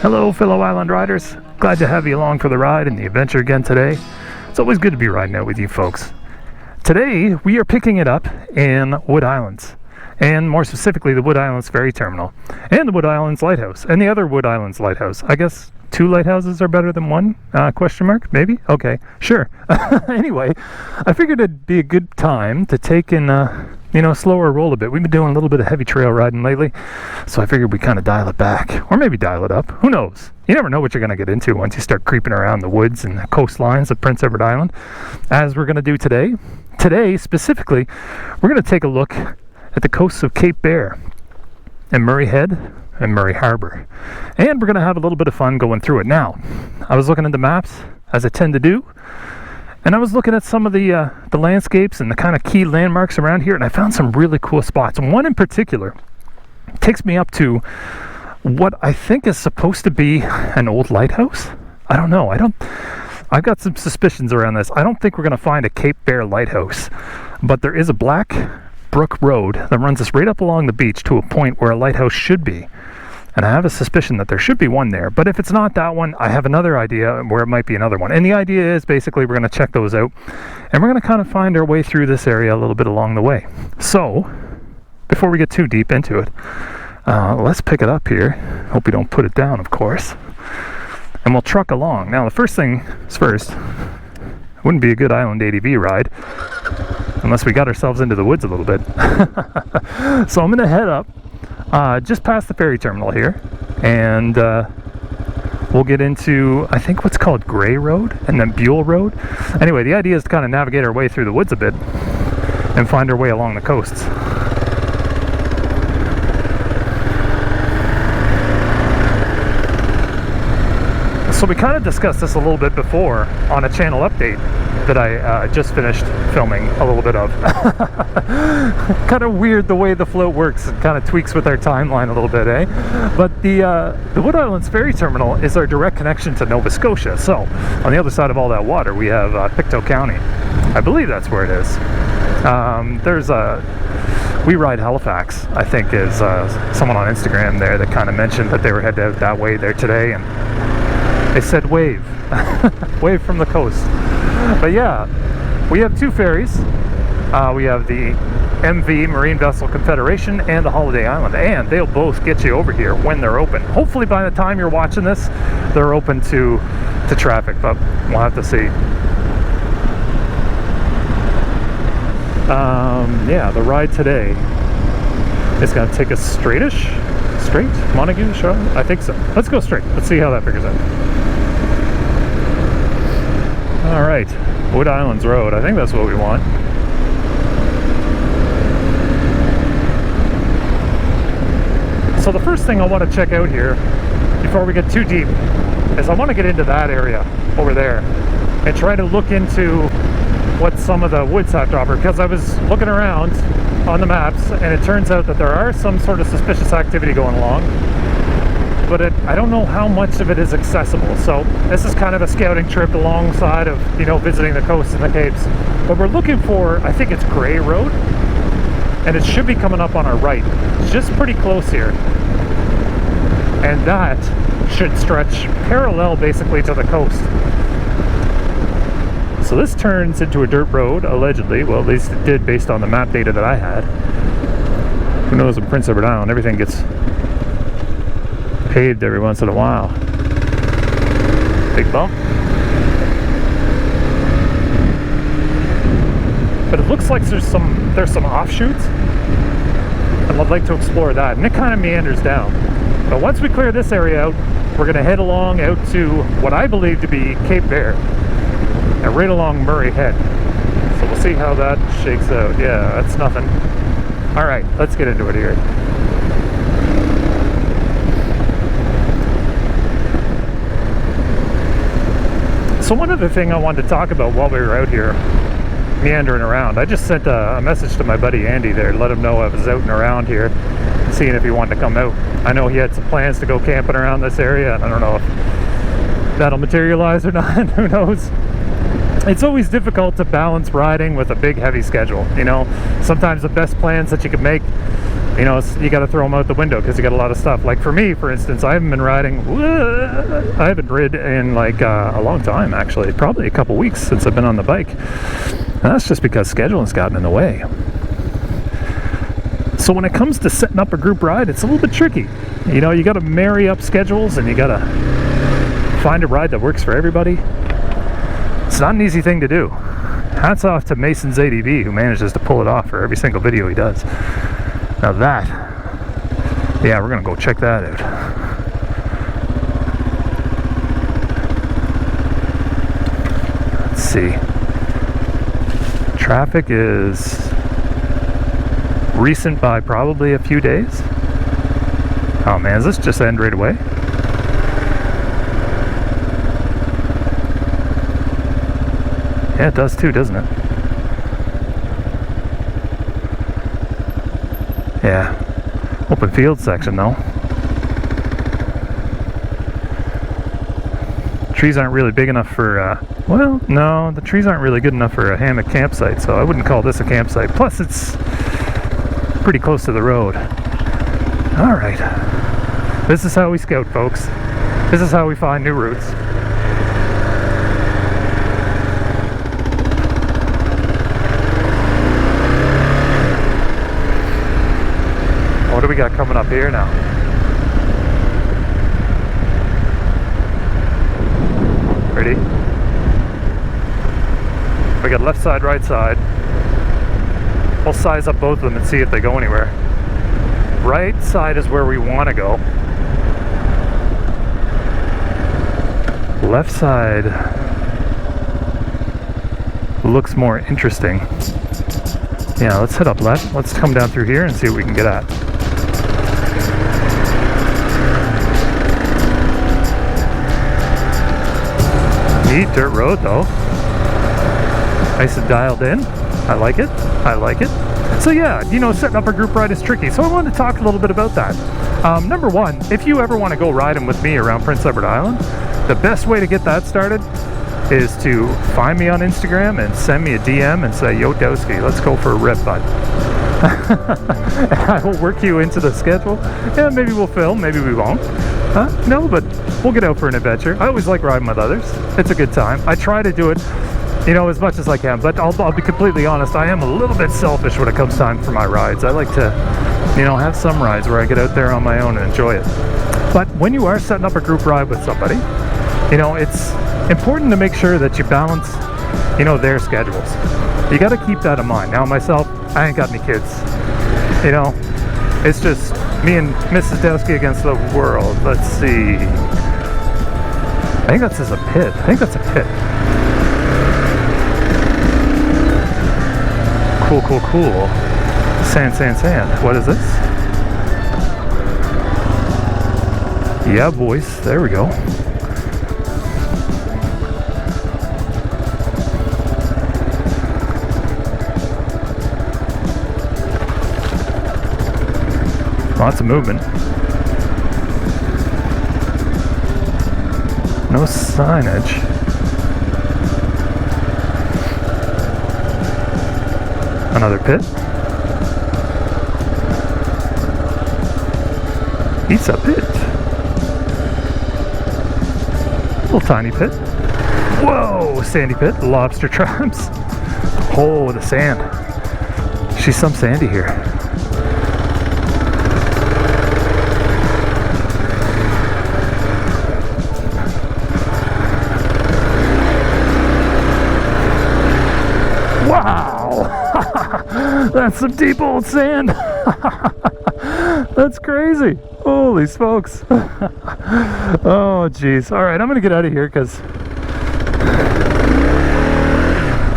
Hello fellow island riders, glad to have you along for the ride and the adventure again today. It's always good to be riding out with you folks. Today we are picking it up in Wood Islands, and more specifically the Wood Islands Ferry Terminal and the Wood Islands Lighthouse and the other Wood Islands Lighthouse. I guess 2 lighthouses are better than 1? Question mark? Maybe? Okay, sure. Anyway, I figured it'd be a good time to take in slower roll a bit. We've been doing a little bit of heavy trail riding lately, so I figured we kind of dial it back, or maybe dial it up. Who knows? You never know what you're going to get into once you start creeping around the woods and the coastlines of Prince Edward Island, as we're going to do today. Today, specifically, we're going to take a look at the coasts of Cape Bear and Murray Head and Murray Harbor, and we're going to have a little bit of fun going through it. Now, I was looking at the maps, as I tend to do, and I was looking at some of the landscapes and the kind of key landmarks around here, and I found some really cool spots. And one in particular takes me up to what I think is supposed to be an old lighthouse. I don't know. I've got some suspicions around this. I don't think we're going to find a Cape Bear Lighthouse, but there is a Black Brook Road that runs us right up along the beach to a point where a lighthouse should be. And I have a suspicion that there should be one there. But if it's not that one, I have another idea where it might be another one. And the idea is basically we're going to check those out. And we're going to kind of find our way through this area a little bit along the way. So, before we get too deep into it, let's pick it up here. Hope we don't put it down, of course. And we'll truck along. Now, the first thing is first. It wouldn't be a good island ADV ride unless we got ourselves into the woods a little bit. So I'm going to head up just past the ferry terminal here, and we'll get into, I think, what's called Gray Road and then Buell Road. Anyway, the idea is to kind of navigate our way through the woods a bit and find our way along the coasts. So we kind of discussed this a little bit before on a channel update that I just finished filming a little bit of. Kind of weird the way the float works. It kind of tweaks with our timeline a little bit, eh? But the Wood Islands Ferry Terminal is our direct connection to Nova Scotia. So on the other side of all that water, we have Pictou County. I believe that's where it is. There's We Ride Halifax, I think, is someone on Instagram there that kind of mentioned that they were headed out that way there today, and they said wave. Wave from the coast. But yeah, we have 2 ferries. We have the MV Marine Vessel Confederation and the Holiday Island, and they'll both get you over here when they're open. Hopefully by the time you're watching this, they're open to traffic, but we'll have to see. Yeah, the ride today is going to take us straight? Montague, Charlotte? I think so. Let's go straight. Let's see how that figures out. Alright, Wood Islands Road. I think that's what we want. So the first thing I want to check out here, before we get too deep, is I want to get into that area over there and try to look into what some of the woods have to offer, because I was looking around on the maps and it turns out that there are some sort of suspicious activity going along, but I don't know how much of it is accessible. So this is kind of a scouting trip alongside of, visiting the coast and the capes. But we're looking for, I think it's Gray Road, and it should be coming up on our right. It's just pretty close here. And that should stretch parallel basically to the coast. So this turns into a dirt road, allegedly. Well, at least it did based on the map data that I had. Who knows, in Prince Edward Island, everything gets paved every once in a while. Big bump. But it looks like there's some offshoots, and I'd like to explore that. And it kind of meanders down. But once we clear this area out, we're going to head along out to what I believe to be Cape Bear, and right along Murray Head. So we'll see how that shakes out. Yeah, that's nothing. All right, let's get into it here. So one other thing I wanted to talk about while we were out here meandering around, I just sent a message to my buddy Andy there to let him know I was out and around here, seeing if he wanted to come out. I know he had some plans to go camping around this area, and I don't know if that'll materialize or not. Who knows? it's always difficult to balance riding with a big heavy schedule. You know, sometimes the best plans that you can make, you know, you got to throw them out the window because you got a lot of stuff. Like for me, for instance, I haven't been riding, I haven't rid in like a long time actually, probably a couple weeks since I've been on the bike. And that's just because scheduling's gotten in the way. So when it comes to setting up a group ride, it's a little bit tricky. You know, you got to marry up schedules and you got to find a ride that works for everybody. It's not an easy thing to do. Hats off to Mason's ADV who manages to pull it off for every single video he does. Now that, yeah, we're gonna go check that out. Let's see. Traffic is recent by probably a few days. Oh man, does this just end right away? Yeah, it does too, doesn't it? Yeah. Open field section though. Trees aren't really big enough for, well, no, the trees aren't really good enough for a hammock campsite, so I wouldn't call this a campsite. Plus, it's pretty close to the road. Alright. This is how we scout, folks. This is how we find new routes. What do we got coming up here now? Ready? We got left side, right side. We'll size up both of them and see if they go anywhere. Right side is where we want to go. Left side looks more interesting. Yeah, let's head up left. Let's come down through here and see what we can get at. Neat dirt road though. Nice and dialed in. I like it. I like it. So yeah, you know, setting up a group ride is tricky. So I wanted to talk a little bit about that. Number one, if you ever want to go riding with me around Prince Edward Island, the best way to get that started is to find me on Instagram and send me a DM and say, yo Dowski, let's go for a rip, bud. I will work you into the schedule. Yeah, maybe we'll film, maybe we won't. No, but we'll get out for an adventure. I always like riding with others. It's a good time. I try to do it, you know, as much as I can, but I'll be completely honest, I am a little bit selfish when it comes time for my rides. I like to, you know, have some rides where I get out there on my own and enjoy it. But when you are setting up a group ride with somebody, you know, it's important to make sure that you balance, you know, their schedules. You got to keep that in mind. Now myself, I ain't got any kids. You know, it's just me and Mrs. Dowski against the world. Let's see. I think that's just a pit. I think that's a pit. Cool, cool, cool. Sand, sand, sand. What is this? Yeah, boys. There we go. Lots of movement. No signage. Another pit. It's a pit. Little tiny pit. Whoa, sandy pit. Lobster traps. Oh, the sand. She's some sandy here. Wow! That's some deep old sand. That's crazy. Holy smokes. Oh, jeez. All right, I'm going to get out of here because...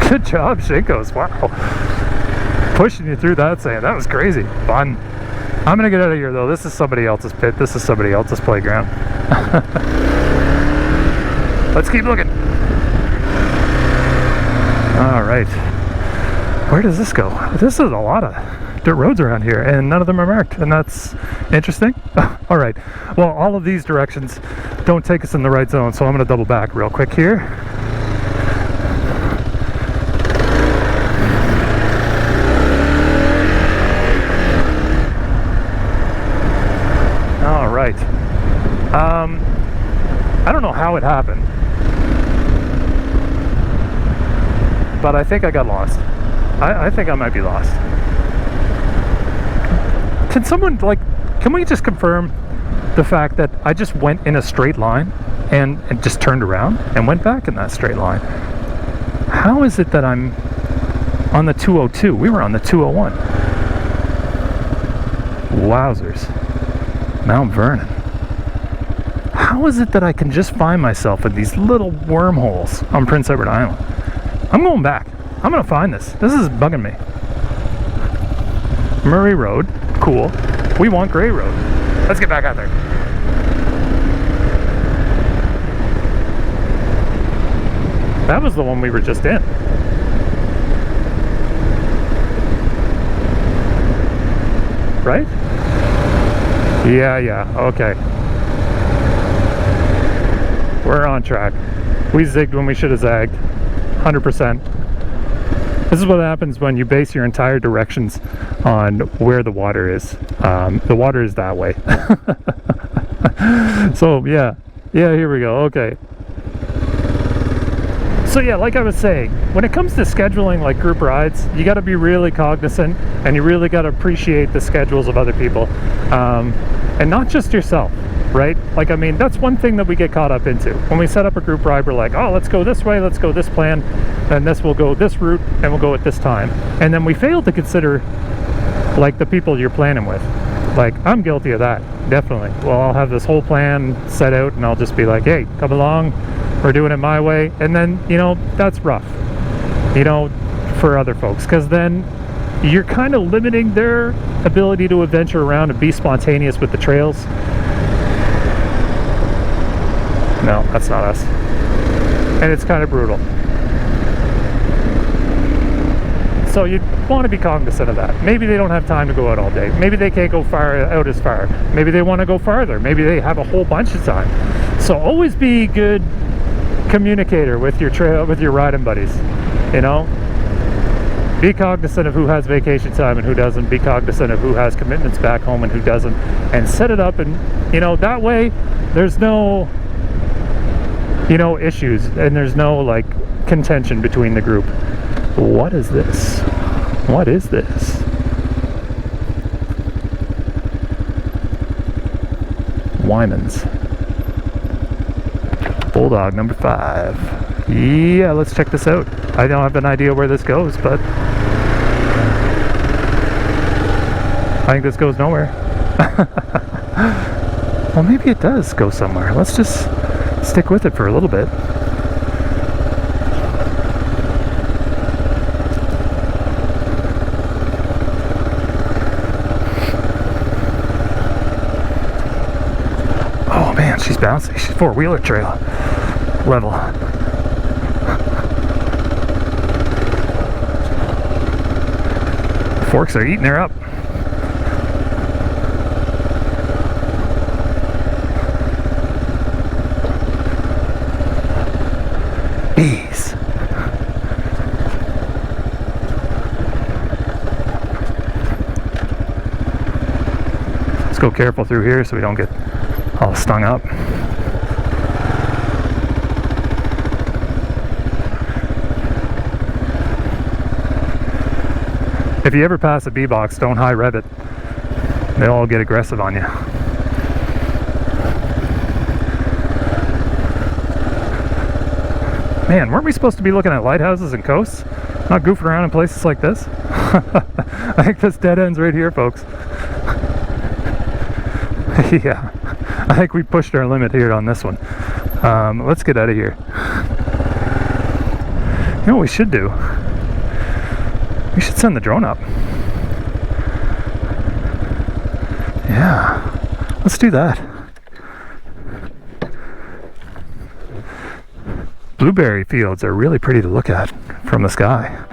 Good job, Shinkos. Wow. Pushing you through that sand. That was crazy. Fun. I'm going to get out of here, though. This is somebody else's pit. This is somebody else's playground. Let's keep looking. All right. Where does this go? This is a lot of dirt roads around here, and none of them are marked, and that's interesting. All right. Well, all of these directions don't take us in the right zone, so I'm going to double back real quick here. I don't know how it happened, but I think I got lost. I think I might be lost. Can someone, like, can we just confirm the fact that I just went in a straight line and just turned around and went back in that straight line? How is it that I'm on the 202? We were on the 201. Wowzers. Mount Vernon. How is it that I can just find myself in these little wormholes on Prince Edward Island? I'm going back. I'm going to find this. This is bugging me. Murray Road. Cool. We want Gray Road. Let's get back out there. That was the one we were just in. Right? Yeah, okay. We're on track. We zigged when we should have zagged. 100%. This is what happens when you base your entire directions on where the water is. The water is that way. So, yeah, here we go. Okay. So yeah, like I was saying, when it comes to scheduling like group rides, you got to be really cognizant, and you really got to appreciate the schedules of other people, and not just yourself, right? Like, I mean, that's one thing that we get caught up into. When we set up a group ride, we're like, oh, let's go this way, let's go this plan, and this will go this route, and we'll go at this time. And then we fail to consider like the people you're planning with. Like, I'm guilty of that, definitely. Well, I'll have this whole plan set out, and I'll just be like, hey, come along. We're doing it my way. And then, you know, that's rough, you know, for other folks, because then you're kind of limiting their ability to adventure around and be spontaneous with the trails. No, that's not us. And it's kind of brutal. So you want to be cognizant of that. Maybe they don't have time to go out all day. Maybe they can't go out as far. Maybe they want to go farther. Maybe they have a whole bunch of time. So always be a good communicator with your trail, with your riding buddies. You know, be cognizant of who has vacation time and who doesn't. Be cognizant of who has commitments back home and who doesn't, and set it up. And you know, that way there's no, you know, issues, and there's no like contention between the group. What is this? What is this? Wyman's Bulldog number 5. Yeah, let's check this out. I don't have an idea where this goes, but I think this goes nowhere. Well, maybe it does go somewhere. Let's just stick with it for a little bit. Oh man, she's bouncy. She's four-wheeler trail level. Forks are eating her up. Bees. Let's go careful through here so we don't get all stung up. If you ever pass a bee box, don't high rev it. They'll all get aggressive on you. Man, weren't we supposed to be looking at lighthouses and coasts? Not goofing around in places like this? I think this dead ends right here, folks. Yeah, I think we pushed our limit here on this one. Let's get out of here. You know what we should do? We should send the drone up. Yeah, let's do that. Blueberry fields are really pretty to look at from the sky.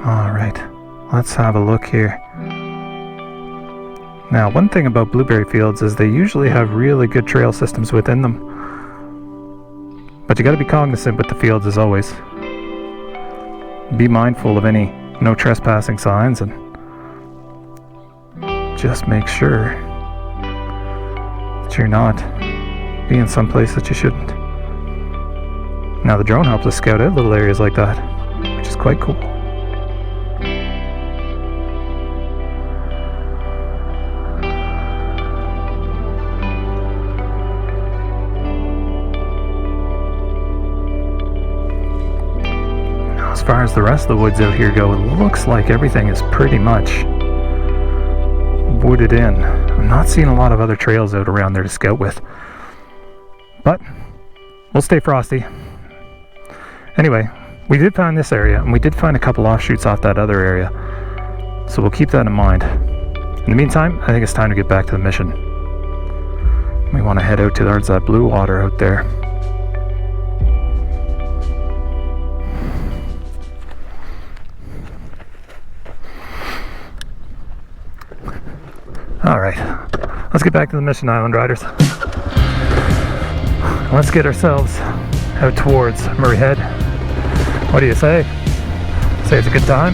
All right, let's have a look here. Now, one thing about blueberry fields is they usually have really good trail systems within them. But you got to be cognizant with the fields as always. Be mindful of any no trespassing signs and just make sure that you're not being someplace that you shouldn't. Now the drone helps us scout out little areas like that, which is quite cool. Now as far as the rest of the woods out here go, it looks like everything is pretty much wooded in. I'm not seeing a lot of other trails out around there to scout with, but we'll stay frosty. Anyway, we did find this area, and we did find a couple offshoots off that other area, so we'll keep that in mind. In the meantime, I think it's time to get back to the mission. We want to head out towards that blue water out there. Alright, let's get back to the mission, Island Riders. Let's get ourselves out towards Murray Head. What do you say? Say it's a good time?